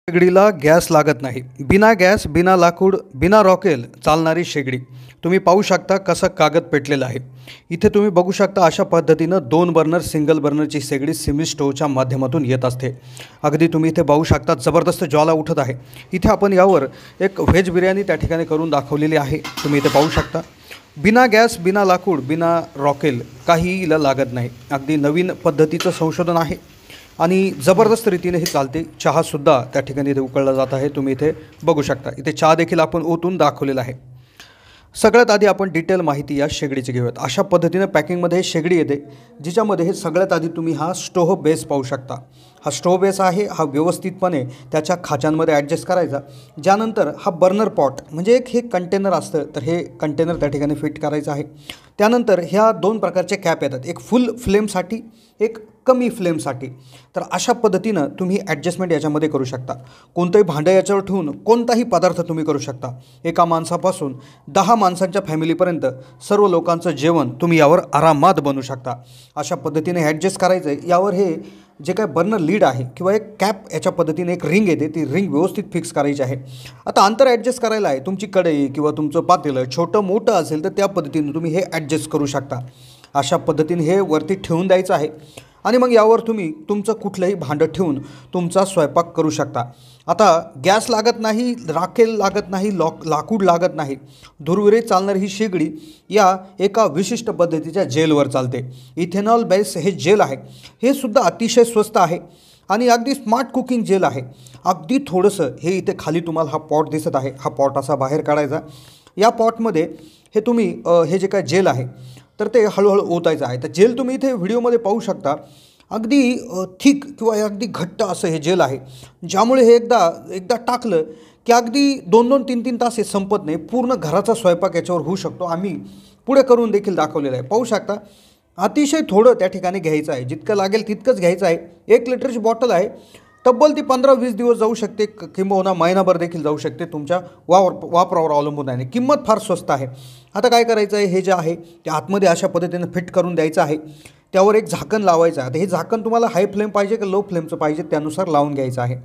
शेगडीला gas लागत नाही. बिना गॅस, बिना लाकूड, बिना रॉकेल चालणारी शेगडी. तुम्ही पाहू शकता कसं कागद पेटलेलं आहे. इथे तुम्ही बघू शकता अशा पद्धतीनं 2 बर्नर सिंगल बर्नरची शेगडी सिमी स्टोव्हच्या माध्यमातून येत असते. अगदी तुम्ही इथे पाहू शकता जबरदस्त ज्वाला उठत आहे. इथे आपण यावर एक व्हेज बिर्याणी त्या ठिकाणी करून दाखवलेली आहे. तुम्ही इथे पाहू शकता. बिना गॅस, बिना लाकूड, बिना रॉकेल काहीही हिला लागत नाही. अगदी नवीन पद्धतीचं संशोधन आहे आणि जबरदस्त रीतीने हे चालते. चहासुद्धा त्या ठिकाणी इथे उकळला जात आहे. तुम्ही इथे बघू शकता. इथे चहा देखील आपण ओतून दाखवलेला आहे. सगळ्यात आधी आपण डिटेल माहिती या शेगडीची घेऊयात. अशा पद्धतीने पॅकिंगमध्ये शेगडी येते, जिच्यामध्ये हे सगळ्यात आधी तुम्ही हा स्टोव्ह बेस पाहू शकता. हा स्टोव्ह बेस आहे. हा व्यवस्थितपणे त्याच्या खाचांमध्ये ॲडजस्ट करायचा. ज्यानंतर हा बर्नर पॉट म्हणजे एक हे कंटेनर असतं, तर हे कंटेनर त्या ठिकाणी फिट करायचं आहे. त्यानंतर ह्या 2 प्रकारचे कॅप येतात, एक फुल फ्लेमसाठी, एक कमी फ्लेमसाठी. तर अशा पद्धतीनं तुम्ही ॲडजस्टमेंट याच्यामध्ये करू शकता. कोणतंही भांडं याच्यावर ठेवून कोणताही पदार्थ तुम्ही करू शकता. एका माणसापासून 10 माणसांच्या फॅमिलीपर्यंत सर्व लोकांचं जेवण तुम्ही यावर आरामात बनवू शकता. अशा पद्धतीने ॲडजस्ट करायचं आहे. यावर हे जे काय बर्नर लीड आहे किंवा एक कॅप याच्या पद्धतीने एक रिंग येते, ती रिंग व्यवस्थित फिक्स करायची आहे. आता अंतर ॲडजस्ट करायला आहे. तुमची कढई किंवा तुमचं पातेलं छोटं मोठं असेल तर त्या पद्धतीने तुम्ही हे ॲडजस्ट करू शकता. अशा पद्धतीने हे वरती ठेवून द्यायचं आहे आणि मग यावर तुम्ही तुमचं कुठलंही भांडं ठेवून तुमचा स्वयंपाक करू शकता. आता गॅस लागत नाही, राखेल लागत नाही, लाकूड लागत नाही. धुरविरीत चालणारी ही शेगडी या एका विशिष्ट पद्धतीच्या जेलवर चालते. इथेनॉल बेस हे जेल आहे. हे सुद्धा अतिशय स्वस्त आहे आणि अगदी स्मार्ट कुकिंग जेल आहे. अगदी थोडंसं हे इथे खाली तुम्हाला हा पॉट दिसत आहे. हा पॉट असा बाहेर काढायचा. या पॉटमध्ये हे तुम्ही हे जे काय जेल आहे तर ते हळूहळू ओतायचं आहे. तर जेल तुम्ही इथे व्हिडिओमध्ये पाहू शकता. अगदी थिक किंवा अगदी घट्ट असं हे जेल आहे, ज्यामुळे हे एकदा टाकलं की अगदी 2-2, 3-3 तास हे संपत नाही. पूर्ण घराचा स्वयंपाक याच्यावर होऊ शकतो. आम्ही पुढे करून देखील दाखवलेलं आहे. पाहू शकता. अतिशय थोडं त्या ठिकाणी घ्यायचं आहे. जितकं लागेल तितकंच घ्यायचं आहे. 1 लिटरची बॉटल आहे. तब्बल ती 15-20 दिवस जाऊ शकते, किंबहुना महिनाभर देखील जाऊ शकते. तुमच्या वापरावर अवलंबून आहे. किंमत फार स्वस्त आहे. आता काय करायचं आहे, हे जे आहे ते आतमध्ये अशा पद्धतीने फिट करून द्यायचं आहे. त्यावर एक झाकण लावायचं आहे. आता हे झाकण तुम्हाला हाय फ्लेम पाहिजे का लो फ्लेमचं पाहिजे त्यानुसार लावून घ्यायचं आहे.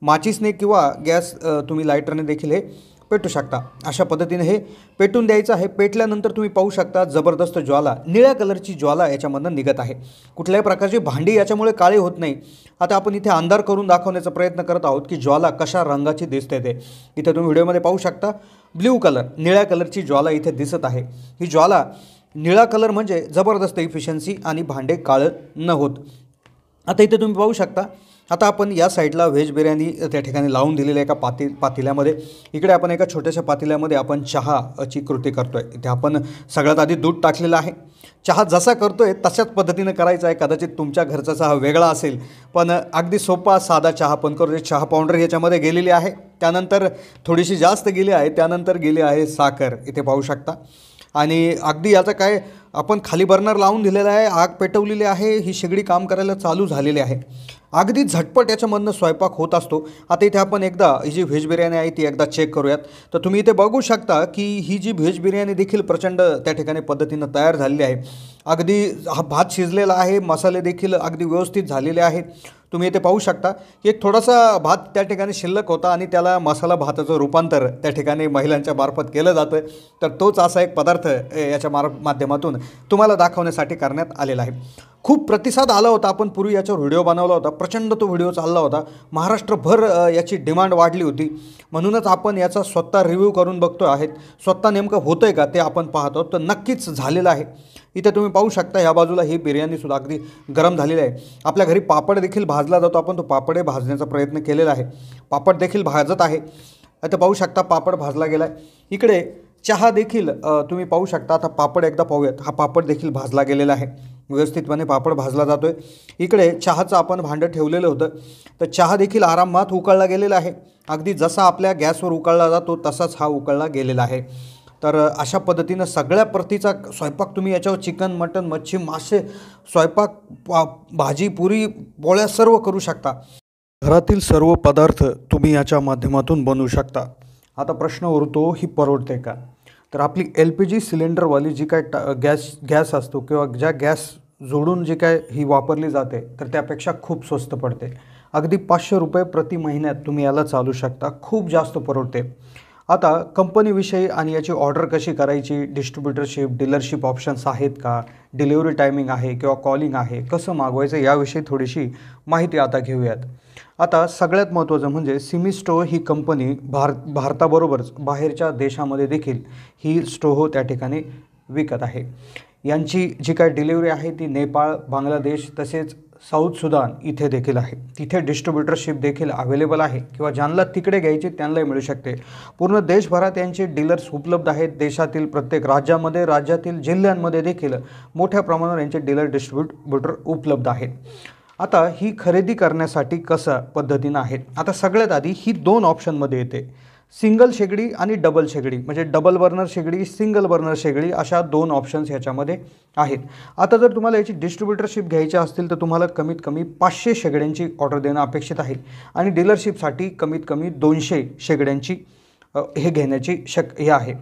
माचीसने किंवा गॅस तुम्ही लायटरने देखील हे पेटू शकता. अशा पद्धतीने हे पेटून द्यायचं आहे. पेटल्यानंतर तुम्ही पाहू शकता जबरदस्त ज्वाला, निळ्या कलरची ज्वाला याच्यामधून निघत आहे. कुठल्याही प्रकारची भांडी याच्यामुळे काळी होत नाही. आता आपण इथे अंधार करून दाखवण्याचा प्रयत्न करत आहोत की ज्वाला कशा रंगाची दिसते ते. इथे तुम्ही व्हिडिओमध्ये पाहू शकता. ब्ल्यू कलर, निळ्या कलरची ज्वाला इथे दिसत आहे. ही ज्वाला, निळा कलर म्हणजे जबरदस्त इफिशियन्सी आणि भांडे काळं न होत. आता इथे तुम्ही पाहू शकता. आता आपण या साईडला व्हेज बिर्याणी त्या ठिकाणी लावून दिलेल्या एका पातेल्यामध्ये, इकडे आपण एका छोट्याशा पातेल्यामध्ये आपण चहाची कृती करतो आहे. इथे आपण सगळ्यात आधी दूध टाकलेलं आहे. चहा जसा करतो आहे तशाच पद्धतीनं करायचा आहे. कदाचित तुमच्या घरचा चहा वेगळा असेल, पण अगदी सोपा साधा चहा आपण करतो. चहा पावडर याच्यामध्ये गेलेली आहे. त्यानंतर थोडीशी जास्त गेली आहे. त्यानंतर गेली आहे साखर, इथे पाहू शकता. आणि अगदी याचं काय, आपण खाली बर्नर लावून दिलेला आहे. आग पेटवलेली आहे. ही शेगडी काम करायला चालू झालेली आहे. अगदी झटपट याच्यामधनं स्वयंपाक होत असतो. आता इथे आपण एकदा ही जी व्हेज बिर्याणी आहे ती एकदा चेक करूयात. तर तुम्ही इथे बघू शकता की ही जी व्हेज बिर्याणी देखील प्रचंड त्या ठिकाणी पद्धतीनं तयार झालेली आहे. अगदी हा भात शिजलेला आहे. मसाले देखील अगदी व्यवस्थित झालेले आहेत. तुम्ही इथे पाहू शकता की एक थोडासा भात त्या ठिकाणी शिल्लक होता आणि त्याला मसाला भाताचं रूपांतर त्या ठिकाणी महिलांच्या मार्फत केलं जातं. तर तोच असा एक पदार्थ याच्या माध्यमातून तुम्हाला दाखवण्यासाठी करण्यात आलेला आहे. खूप प्रतिसाद आला होता. आपण पूर्वी याच्यावर व्हिडिओ बनवला होता. प्रचंड तो व्हिडिओ चालला होता. महाराष्ट्रभर याची डिमांड वाढली होती. म्हणूनच आपण याचा स्वतः रिव्ह्यू करून बघतो आहेत. स्वतः नेमकं होतं आहे का ते आपण पाहतो. तर नक्कीच झालेलं आहे. इथे तुम्ही पाहू शकता. ह्या बाजूला ही बिर्याणीसुद्धा अगदी गरम झालेली आहे. आपल्या घरी पापड देखील भाजला जातो. आपण तो पापडही भाजण्याचा प्रयत्न केलेला आहे. पापड देखील भाजत आहे. आता पाहू शकता पापड भाजला गेला आहे. इकडे चहा देखील तुम्ही पाहू शकता. आता पापड एकदा पाहूयात. हा पापड देखील भाजला गेलेला आहे. व्यवस्थितपणे पापड भाजला जातो आहे. इकडे चहाचं आपण भांडं ठेवलेलं होतं. तर चहा देखील आरामात उकळला गेलेला आहे. अगदी जसा आपल्या गॅसवर उकळला जातो तसाच हा उकळला गेलेला आहे. तर अशा पद्धतीनं सगळ्या प्रतीचा स्वयंपाक तुम्ही याच्यावर चिकन, मटण, मच्छी, मासे, स्वयंपाक, भाजी, पुरी, पोळ्या सर्व करू शकता. घरातील सर्व पदार्थ तुम्ही याच्या माध्यमातून बनवू शकता. आता प्रश्न उरतो, ही परवडते का? तर आपली LPG सिलेंडरवाली जी काय गॅस असतो किंवा ज्या गॅस जोडून जी काय ही वापरली जाते तर त्यापेक्षा खूप स्वस्त पडते. अगदी 500 रुपये प्रति महिन्यात तुम्ही याला चालू शकता. खूप जास्त परवडते. आता कंपनीविषयी आणि याची ऑर्डर कशी करायची, डिस्ट्रीब्युटरशिप, डीलरशिप ऑप्शन्स आहेत का, डिलिव्हरी टायमिंग आहे किंवा कॉलिंग आहे, कसं मागवायचं याविषयी थोडीशी माहिती आता घेऊयात. आता सगळ्यात महत्त्वाचं म्हणजे सिमी स्टो ही कंपनी भारताबरोबरच बाहेरच्या देशामध्ये देखील ही स्टोहो त्या ठिकाणी विकत आहे. यांची जी काय डिलिव्हरी आहे ती नेपाळ, बांगलादेश तसेच साऊथ सुदान इथे देखील आहे. तिथे डिस्ट्रीब्युटरशिप देखील अवेलेबल आहे किंवा ज्यांना तिकडे घ्यायची त्यांनाही मिळू शकते. पूर्ण देशभरात यांचे डीलर्स उपलब्ध आहेत. देशातील प्रत्येक राज्यामध्ये, राज्यातील जिल्ह्यांमध्ये देखील मोठ्या प्रमाणावर यांचे डीलर डिस्ट्रीब्युटर उपलब्ध आहेत. आता ही खरेदी करण्यासाठी कसं पद्धतीनं आहेत. आता सगळ्यात आधी ही 2 ऑप्शनमध्ये येते. सिंगल शेगडी आणि डबल शेगडी, म्हणजे डबल बर्नर शेगडी, सिंगल बर्नर शेगडी, अशा 2 ऑप्शन्स ह्याच्यामध्ये आहेत. आता जर तुम्हाला याची डिस्ट्रीब्युटरशिप घ्यायची असतील तर तुम्हाला कमीत कमी 500 शेगड्यांची ऑर्डर देणं अपेक्षित आहे आणि डीलरशिपसाठी कमीत कमी 200 शेगड्यांची हे घेण्याची हे आहे.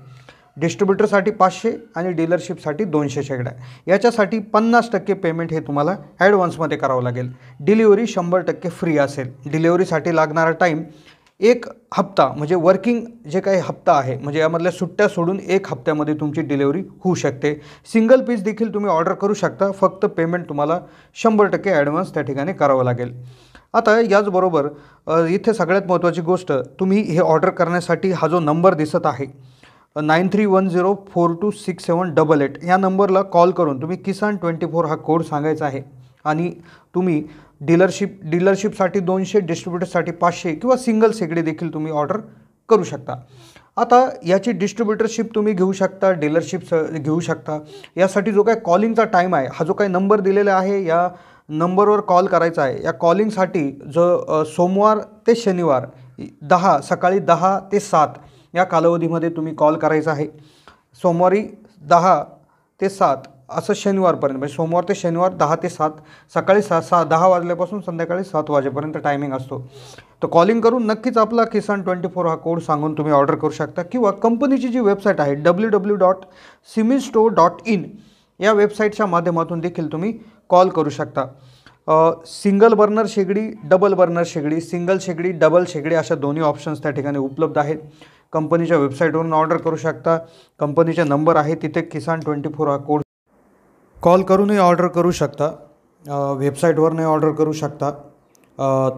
डिस्ट्रीब्युटरसाठी 500 आणि डीलरशिपसाठी 200 शेगड्या. याच्यासाठी 50% पेमेंट हे तुम्हाला ॲडव्हान्समध्ये करावं लागेल. डिलिव्हरी 100% फ्री असेल. डिलिव्हरीसाठी लागणारा टाईम 1 हप्ता, म्हणजे वर्किंग जे काही हप्ता आहे, म्हणजे यामधल्या सुट्ट्या सोडून 1 हप्त्यामध्ये तुमची डिलिव्हरी होऊ शकते. सिंगल पीस देखील तुम्ही ऑर्डर करू शकता. फक्त पेमेंट तुम्हाला 100% ॲडव्हान्स त्या ठिकाणी करावं लागेल. आता याचबरोबर इथे सगळ्यात महत्त्वाची गोष्ट, तुम्ही हे ऑर्डर करण्यासाठी हा जो नंबर दिसत आहे 9310426788 या नंबरला कॉल करून तुम्ही किसान24 हा कोड सांगायचा आहे आणि तुम्ही डीलरशिपसाठी 200, डिस्ट्रीब्युटरसाठी 500 किंवा सिंगल शेगडी देखील तुम्ही ऑर्डर करू शकता. आता याची डिस्ट्रीब्युटरशिप तुम्ही घेऊ शकता, डीलरशिप घेऊ शकता. यासाठी जो काय कॉलिंगचा टाईम आहे, हा जो काही नंबर दिलेला आहे या नंबरवर कॉल करायचा आहे. या कॉलिंगसाठी जो सोमवार ते शनिवार सकाळी 10 ते 7 या कालावधीमध्ये तुम्ही कॉल करायचा आहे. सोमवारी 10 ते 7 असं शनिवारपर्यंत, म्हणजे सोमवार ते शनिवार 10 ते 7 सकाळी 10 वाजल्यापासून संध्याकाळी 7 वाजेपर्यंत टायमिंग असतो. तर कॉलिंग करून नक्कीच आपला किसान24 हा कोड सांगून तुम्ही ऑर्डर करू शकता किंवा कंपनीची जी वेबसाईट आहे www.simisto.in या वेबसाईटच्या माध्यमातून देखील तुम्ही कॉल करू शकता. सिंगल बर्नर शेगडी, डबल बर्नर शेगडी, सिंगल शेगडी, डबल शेगडी अशा दोन्ही ऑप्शन्स त्या ठिकाणी उपलब्ध आहेत. कंपनीच्या वेबसाईटवरून ऑर्डर करू शकता. कंपनीचे नंबर आहे तिथे किसान24 हा कोड कॉल करूनही ऑर्डर करू शकता. वेबसाईटवरनंही ऑर्डर करू शकता.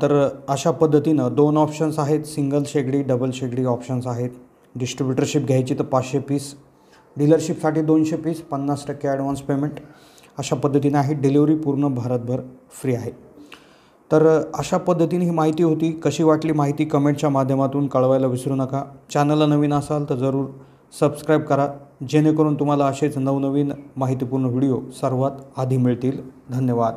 तर अशा पद्धतीनं 2 ऑप्शन्स आहेत. सिंगल शेगडी, डबल शेगडी ऑप्शन्स आहेत. डिस्ट्रीब्युटरशिप घ्यायची तर 500 पीस, डीलरशिपसाठी 200 पीस, 50% ॲडव्हान्स पेमेंट अशा पद्धतीने आहे. डिलिव्हरी पूर्ण भारतभर फ्री आहे. तर अशा पद्धतीने ही माहिती होती. कशी वाटली माहिती कमेंटच्या माध्यमातून कळवायला विसरू नका. चॅनलला नवीन असाल तर जरूर सबस्क्राईब करा, जेणेकरून तुम्हाला असेच नवनवीन माहितीपूर्ण व्हिडिओ सर्वात आधी मिळतील. धन्यवाद.